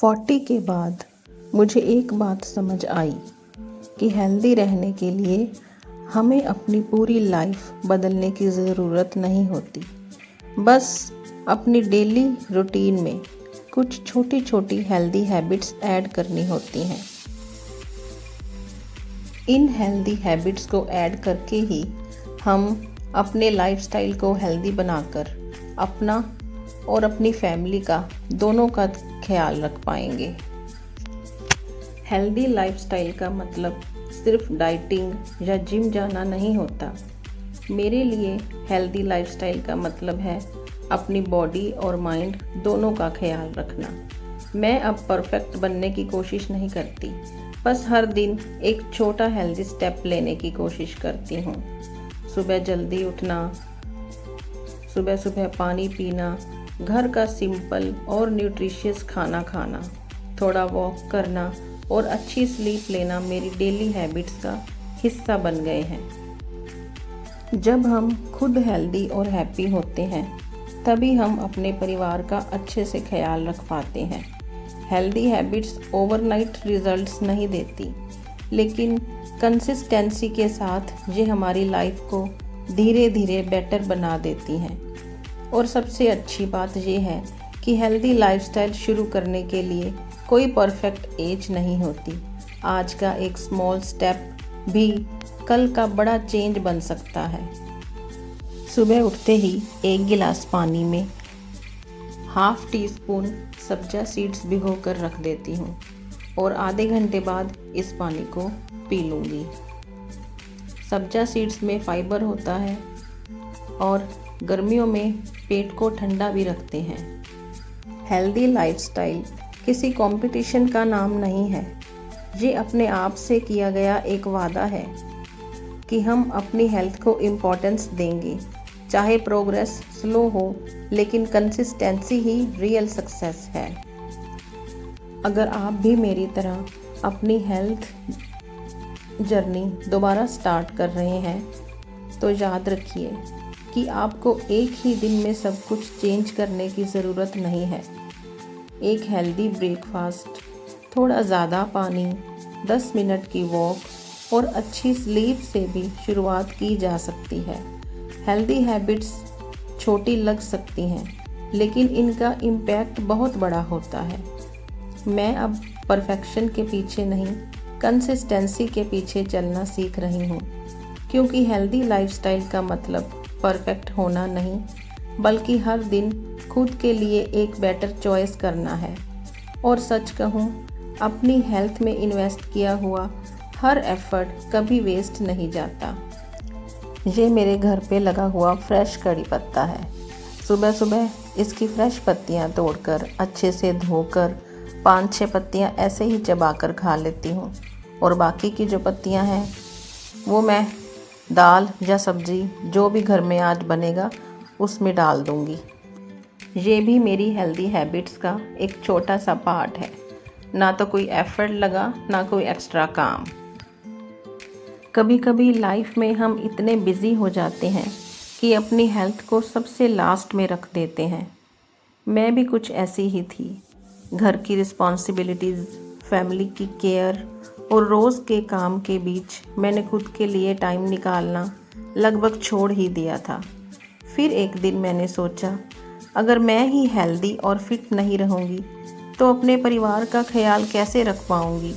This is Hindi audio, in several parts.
40 के बाद मुझे एक बात समझ आई कि हेल्दी रहने के लिए हमें अपनी पूरी लाइफ बदलने की ज़रूरत नहीं होती। बस अपनी डेली रूटीन में कुछ छोटी छोटी हेल्दी हैबिट्स ऐड करनी होती हैं। इन हेल्दी हैबिट्स को ऐड करके ही हम अपने लाइफस्टाइल को हेल्दी बनाकर अपना और अपनी फैमिली का दोनों का ख्याल रख पाएंगे। हेल्दी लाइफस्टाइल का मतलब सिर्फ डाइटिंग या जिम जाना नहीं होता। मेरे लिए हेल्दी लाइफस्टाइल का मतलब है अपनी बॉडी और माइंड दोनों का ख्याल रखना। मैं अब परफेक्ट बनने की कोशिश नहीं करती, बस हर दिन एक छोटा हेल्दी स्टेप लेने की कोशिश करती हूँ। सुबह जल्दी उठना, सुबह सुबह पानी पीना, घर का सिंपल और न्यूट्रिशियस खाना खाना, थोड़ा वॉक करना और अच्छी स्लीप लेना मेरी डेली हैबिट्स का हिस्सा बन गए हैं। जब हम खुद हेल्दी और हैप्पी होते हैं तभी हम अपने परिवार का अच्छे से ख्याल रख पाते हैं। हेल्दी हैबिट्स ओवरनाइट रिजल्ट्स नहीं देती, लेकिन कंसिस्टेंसी के साथ ये हमारी लाइफ को धीरे धीरे बेटर बना देती हैं। और सबसे अच्छी बात ये है कि हेल्दी लाइफस्टाइल शुरू करने के लिए कोई परफेक्ट एज नहीं होती। आज का एक स्मॉल स्टेप भी कल का बड़ा चेंज बन सकता है। सुबह उठते ही एक गिलास पानी में हाफ टी स्पून सब्जा सीड्स भिगोकर रख देती हूँ और आधे घंटे बाद इस पानी को पी लूँगी। सब्जा सीड्स में फाइबर होता है और गर्मियों में पेट को ठंडा भी रखते हैं। हेल्दी लाइफस्टाइल किसी कंपटीशन का नाम नहीं है, ये अपने आप से किया गया एक वादा है कि हम अपनी हेल्थ को इम्पोर्टेंस देंगे। चाहे प्रोग्रेस स्लो हो, लेकिन कंसिस्टेंसी ही रियल सक्सेस है। अगर आप भी मेरी तरह अपनी हेल्थ जर्नी दोबारा स्टार्ट कर रहे हैं तो याद रखिए कि आपको एक ही दिन में सब कुछ चेंज करने की ज़रूरत नहीं है। एक हेल्दी ब्रेकफास्ट, थोड़ा ज़्यादा पानी, 10 मिनट की वॉक और अच्छी स्लीप से भी शुरुआत की जा सकती है। हेल्दी हैबिट्स छोटी लग सकती हैं, लेकिन इनका इम्पैक्ट बहुत बड़ा होता है। मैं अब परफेक्शन के पीछे नहीं, कंसिस्टेंसी के पीछे चलना सीख रही हूँ, क्योंकि हेल्दी लाइफस्टाइल का मतलब परफेक्ट होना नहीं, बल्कि हर दिन खुद के लिए एक बेटर चॉइस करना है। और सच कहूँ, अपनी हेल्थ में इन्वेस्ट किया हुआ हर एफर्ट कभी वेस्ट नहीं जाता। ये मेरे घर पे लगा हुआ फ्रेश कड़ी पत्ता है। सुबह सुबह इसकी फ्रेश पत्तियाँ तोड़कर अच्छे से धोकर 5-6 पत्तियाँ ऐसे ही चबाकर खा लेती हूँ और बाकी की जो पत्तियाँ हैं वो मैं दाल या सब्जी जो भी घर में आज बनेगा उसमें डाल दूँगी। ये भी मेरी हेल्दी हैबिट्स का एक छोटा सा पार्ट है। ना तो कोई एफर्ट लगा, ना कोई एक्स्ट्रा काम। कभी कभी लाइफ में हम इतने बिज़ी हो जाते हैं कि अपनी हेल्थ को सबसे लास्ट में रख देते हैं। मैं भी कुछ ऐसी ही थी। घर की रिस्पॉन्सिबिलिटीज़, फैमिली की केयर और रोज़ के काम के बीच मैंने खुद के लिए टाइम निकालना लगभग छोड़ ही दिया था। फिर एक दिन मैंने सोचा, अगर मैं ही हेल्दी और फिट नहीं रहूँगी तो अपने परिवार का ख्याल कैसे रख पाऊँगी।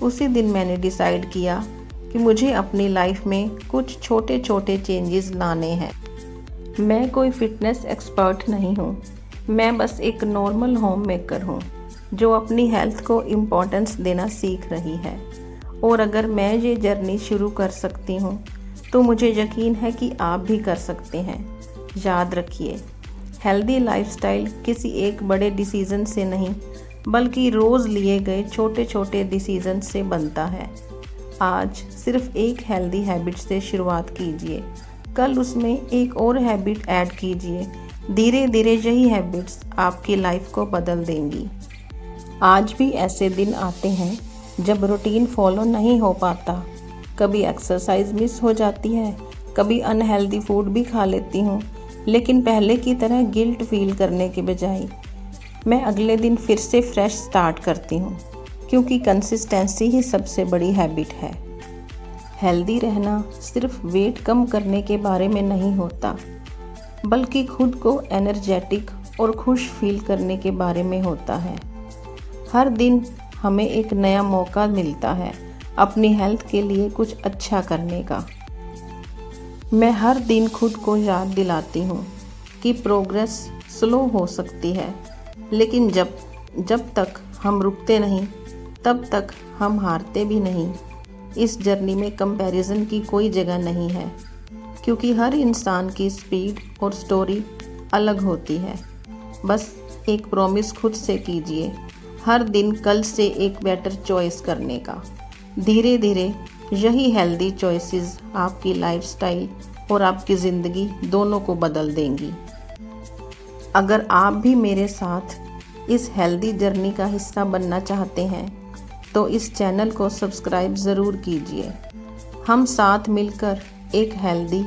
उसी दिन मैंने डिसाइड किया कि मुझे अपनी लाइफ में कुछ छोटे छोटे चेंजेस लाने हैं। मैं कोई फिटनेस एक्सपर्ट नहीं हूँ, मैं बस एक नॉर्मल होम मेकर हूँ जो अपनी हेल्थ को इम्पोर्टेंस देना सीख रही है। और अगर मैं ये जर्नी शुरू कर सकती हूँ तो मुझे यकीन है कि आप भी कर सकते हैं। याद रखिए, हेल्दी लाइफस्टाइल किसी एक बड़े डिसीज़न से नहीं, बल्कि रोज़ लिए गए छोटे छोटे डिसीज़न से बनता है। आज सिर्फ एक हेल्दी हैबिट से शुरुआत कीजिए, कल उसमें एक और हैबिट ऐड कीजिए। धीरे धीरे यही हैबिट्स आपकी लाइफ को बदल देंगी। आज भी ऐसे दिन आते हैं जब रूटीन फॉलो नहीं हो पाता। कभी एक्सरसाइज मिस हो जाती है, कभी अनहेल्दी फूड भी खा लेती हूँ, लेकिन पहले की तरह गिल्ट फील करने के बजाय मैं अगले दिन फिर से फ्रेश स्टार्ट करती हूँ, क्योंकि कंसिस्टेंसी ही सबसे बड़ी हैबिट है। हेल्दी रहना सिर्फ वेट कम करने के बारे में नहीं होता, बल्कि खुद को एनर्जेटिक और खुश फील करने के बारे में होता है। हर दिन हमें एक नया मौका मिलता है अपनी हेल्थ के लिए कुछ अच्छा करने का। मैं हर दिन खुद को याद दिलाती हूँ कि प्रोग्रेस स्लो हो सकती है, लेकिन जब तक हम रुकते नहीं तब तक हम हारते भी नहीं। इस जर्नी में कंपैरिजन की कोई जगह नहीं है, क्योंकि हर इंसान की स्पीड और स्टोरी अलग होती है। बस एक प्रॉमिस खुद से कीजिए, हर दिन कल से एक बेटर चॉइस करने का। धीरे धीरे यही हेल्दी चॉइसेस आपकी लाइफस्टाइल और आपकी ज़िंदगी दोनों को बदल देंगी। अगर आप भी मेरे साथ इस हेल्दी जर्नी का हिस्सा बनना चाहते हैं तो इस चैनल को सब्सक्राइब ज़रूर कीजिए। हम साथ मिलकर एक हेल्दी,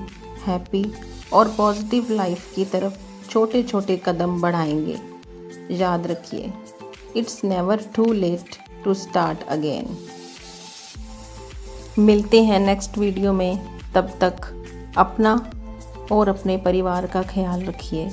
हैप्पी और पॉजिटिव लाइफ की तरफ छोटे छोटे कदम बढ़ाएंगे। याद रखिए, it's never too late to start again. मिलते हैं नेक्स्ट वीडियो में। तब तक अपना और अपने परिवार का ख्याल रखिए।